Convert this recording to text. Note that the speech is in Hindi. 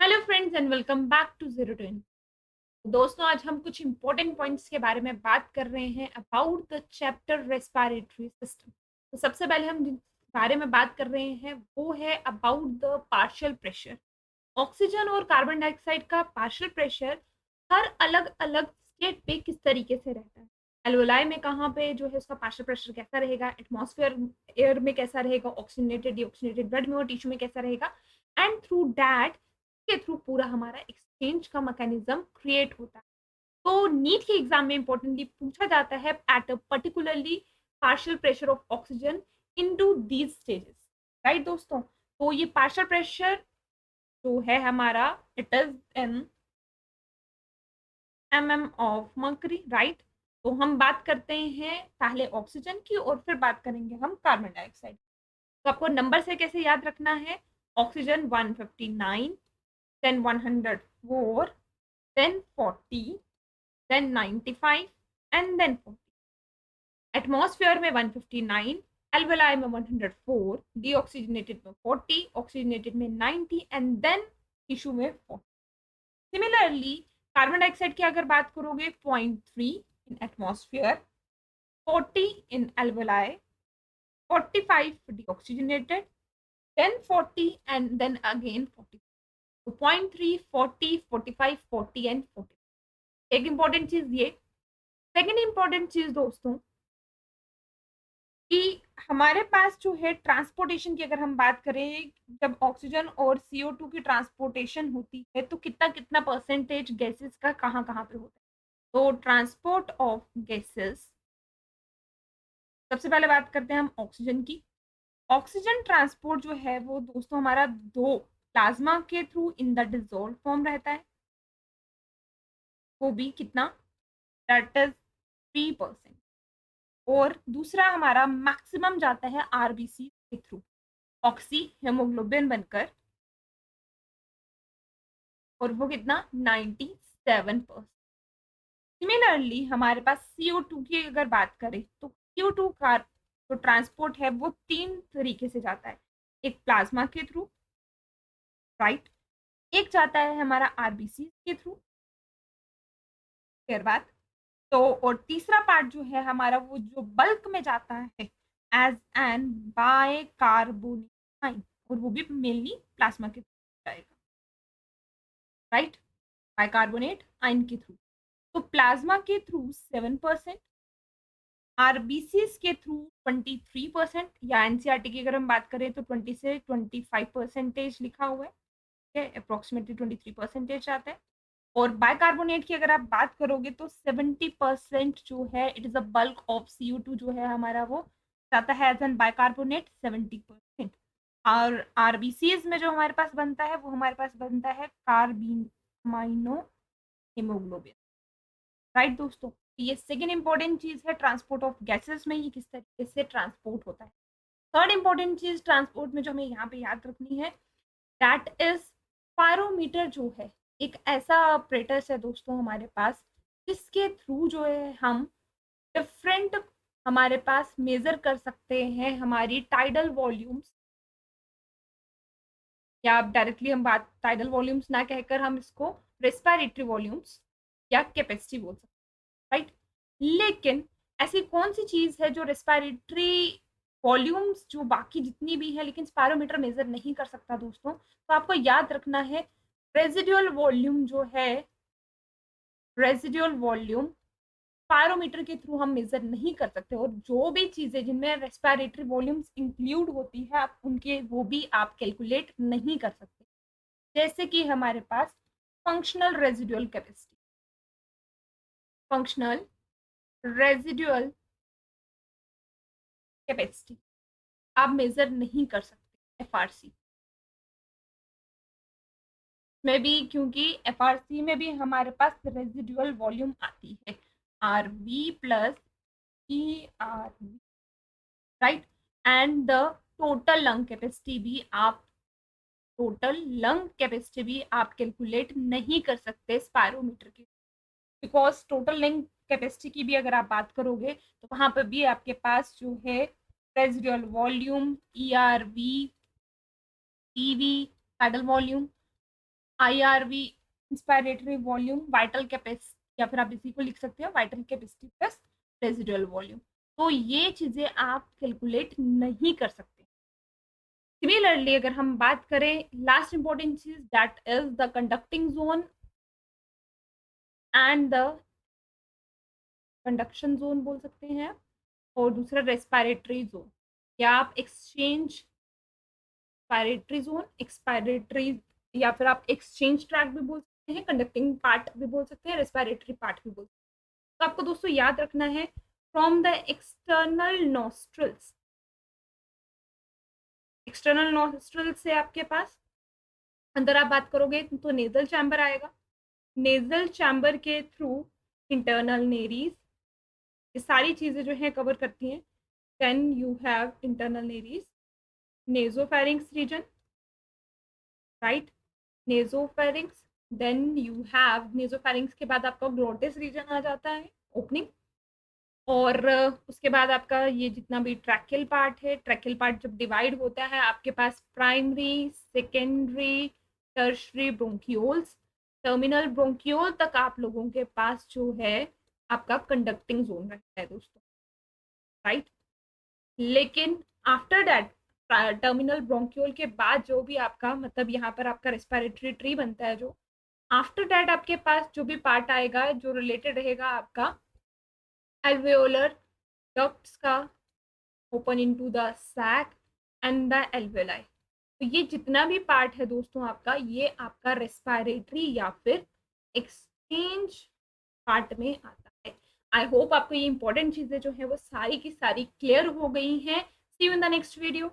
Hello friends and welcome back to zero two दोस्तों, आज हम कुछ इंपॉर्टेंट पॉइंट्स के बारे में बात कर रहे हैं about the chapter respiratory system. तो सबसे पहले हम जिस बारे में बात कर रहे हैं वो है about the partial pressure. Oxygen और कार्बन डाइऑक्साइड का पार्शियल प्रेशर हर अलग अलग स्टेट पे किस तरीके से रहता है। एल्वोलाई में कहाँ पे जो है उसका पार्शियल प्रेशर कैसा रहेगा, एटमॉस्फेयर एयर में कैसा रहेगा, ऑक्सीजनेटेड डीऑक्सीजनेटेड ब्लड में और टिश्यू में कैसा रहेगा, एंड थ्रू दैट के थ्रू पूरा हमारा एक्सचेंज का मैकेनिज्म क्रिएट होता है। तो नीट के एग्जाम में इंपॉर्टेंटली पूछा जाता है at a particularly partial pressure of oxygen into these stages. Right दोस्तों, तो ये पार्शियल प्रेशर जो है हमारा, it is in of mercury. Right, तो हम बात करते हैं पहले ऑक्सीजन की और फिर बात करेंगे हम कार्बन डाइऑक्साइड। तो आपको नंबर से कैसे याद रखना है, oxygen 159, then 104, then 40, then 95 and then 40। Atmosphere में 159, एल्वेलाई में 104, डीऑक्सीजनेटेड में 40, ऑक्सीजनेटेड में 90 एंड देन टिश्यू में 40। सिमिलरली कार्बन डाइऑक्साइड की अगर बात करोगे 0.3 इन atmosphere, 40 in alveoli, 45 deoxygenated, then 40 and then again 40। तो 0.3, 40, 45, 40 एंड 40। एक इंपॉर्टेंट चीज ये। सेकेंड इंपॉर्टेंट चीज दोस्तों कि हमारे पास जो है ट्रांसपोर्टेशन की अगर हम बात करें, जब ऑक्सीजन और CO2 की ट्रांसपोर्टेशन होती है तो कितना कितना परसेंटेज गैसेस का कहाँ कहाँ पे होता है। तो ट्रांसपोर्ट ऑफ गैसेस, सबसे पहले बात करते हैं हम ऑक्सीजन की। ऑक्सीजन ट्रांसपोर्ट जो है वो दोस्तों हमारा दो प्लाज्मा के through in the dissolve form रहता है, वो भी कितना, दैट इज 3%। और दूसरा हमारा मैक्सिमम जाता है आरबीसी के थ्रू, ऑक्सी हेमोग्लोबिन बनकर, और वो कितना 97%। सिमिलरली हमारे पास CO2 की अगर बात करें तो CO2 का जो ट्रांसपोर्ट है वो तीन तरीके से जाता है। एक प्लाज्मा के थ्रू, राइट, एक जाता है हमारा आरबीसी के थ्रू, फिर बात तो, और तीसरा पार्ट जो है हमारा वो जो बल्क में जाता है एज एन बाय कार्बोनाइन, और वो भी मेनली प्लाज्मा के थ्रू जाएगा, राइट, बाइकार्बोनेट आयन के थ्रू। तो प्लाज्मा के थ्रू 7%, आरबीसीज के थ्रू 23%, या एनसीईआरटी की अगर हम बात करें तो 20 से 25% लिखा हुआ है, ठीक है, अप्रोक्सीमेटली 23% आता है। और बाइकार्बोनेट की अगर आप बात करोगे तो 70% जो है it is a bulk of CO2 जो है हमारा वो जाता है एज एन बाइकार्बोनेट 70%। और आरबीसीज में जो हमारे पास बनता है वो हमारे पास बनता है कार्बिन अमाइनो हेमोग्लोबिन। राइट दोस्तों, ये सेकेंड इंपॉर्टेंट चीज है ट्रांसपोर्ट ऑफ गैसेस में, ये किस तरीके से ट्रांसपोर्ट होता है। थर्ड इंपॉर्टेंट चीज ट्रांसपोर्ट में जो हमें यहाँ पे याद रखनी है, दैट इज पायरोमीटर जो है एक ऐसा ऑपरेटर्स है दोस्तों हमारे पास जिसके थ्रू जो है हम डिफरेंट हमारे पास मेजर कर सकते हैं हमारी टाइडल वॉल्यूम्स, या डायरेक्टली हम बात टाइडल वॉल्यूम्स ना कहकर हम इसको रेस्पिरेटरी वॉल्यूम्स या कैपेसिटी बोल सकते हैं, राइट। लेकिन ऐसी कौन सी चीज है जो रेस्पिरेटरी वॉल्यूम्स जो बाकी जितनी भी है लेकिन स्पायरोमीटर मेजर नहीं कर सकता दोस्तों, तो आपको याद रखना है रेजिडुअल वॉल्यूम जो है, रेजिडुअल वॉल्यूम पायरोमीटर के थ्रू हम मेजर नहीं कर सकते। और जो भी चीजें जिनमें रेस्पिरेटरी वॉल्यूम्स इंक्लूड होती है आप उनके वो भी आप कैलकुलेट नहीं कर सकते, जैसे कि हमारे पास functional residual capacity, functional residual capacity आप मेजर नहीं कर सकते FRC में भी, क्योंकि FRC में भी हमारे पास रेजिडुअल वॉल्यूम आती है RV plus ERV, right. And the total lung capacity भी आप, टोटल लंग कैपेसिटी भी आप कैलकुलेट नहीं कर सकते स्पायरोमीटर की, बिकॉज टोटल लंग कैपेसिटी की भी अगर आप बात करोगे तो वहां पर भी आपके पास जो है residual volume, ERV, PV, tidal volume, IRV inspiratory volume, vital capacity, या फिर आप इसी को लिख सकते हो vital capacity plus residual volume. तो ये चीजें आप कैलकुलेट नहीं कर सकते। सिमिलरली अगर हम बात करें लास्ट इंपॉर्टेंट चीज, that is the conducting zone and the conduction zone बोल सकते हैं, और दूसरा रेस्पिरेटरी जोन, या आप एक्सपायरेटरी जोन, एक्सपायरेटरी, या फिर आप एक्सचेंज ट्रैक भी बोल सकते हैं, कंडक्टिंग पार्ट भी बोल सकते हैं, रेस्पिरेटरी पार्ट भी बोल सकते हैं। तो आपको दोस्तों याद रखना है from the external nostrils, external nostril से आपके पास अंदर आप बात करोगे तो नेजल चैम्बर आएगा, नेजल चैम्बर के थ्रू इंटरनल नेरीज, ये सारी चीजें जो है कवर करती हैं। Then you have internal nares, nasopharynx region, right, nasopharynx, then you have nasopharynx के बाद आपका ग्लोटिस रीजन आ जाता है, ओपनिंग, और उसके बाद आपका ये जितना भी ट्रैकियल पार्ट है, ट्रैकियल पार्ट जब डिवाइड होता है आपके पास primary, secondary, tertiary bronchioles, terminal bronchiole तक आप लोगों के पास जो है आपका कंडक्टिंग जोन रहता है दोस्तों, राइट। लेकिन आफ्टर दैट टर्मिनल ब्रोंकियोल के बाद जो भी आपका मतलब यहाँ पर आपका रेस्पिरेटरी ट्री बनता है, जो आफ्टर दैट आपके पास जो भी पार्ट आएगा जो रिलेटेड रहेगा आपका alveolar ducts का, open into the sac and the alveoli। तो ये जितना भी पार्ट है दोस्तों आपका, ये आपका रेस्पिरेटरी या फिर एक्सचेंज पार्ट में आता है। आई होप आपको ये इंपॉर्टेंट चीजें जो है वो सारी की सारी क्लियर हो गई हैं। See you in the next video.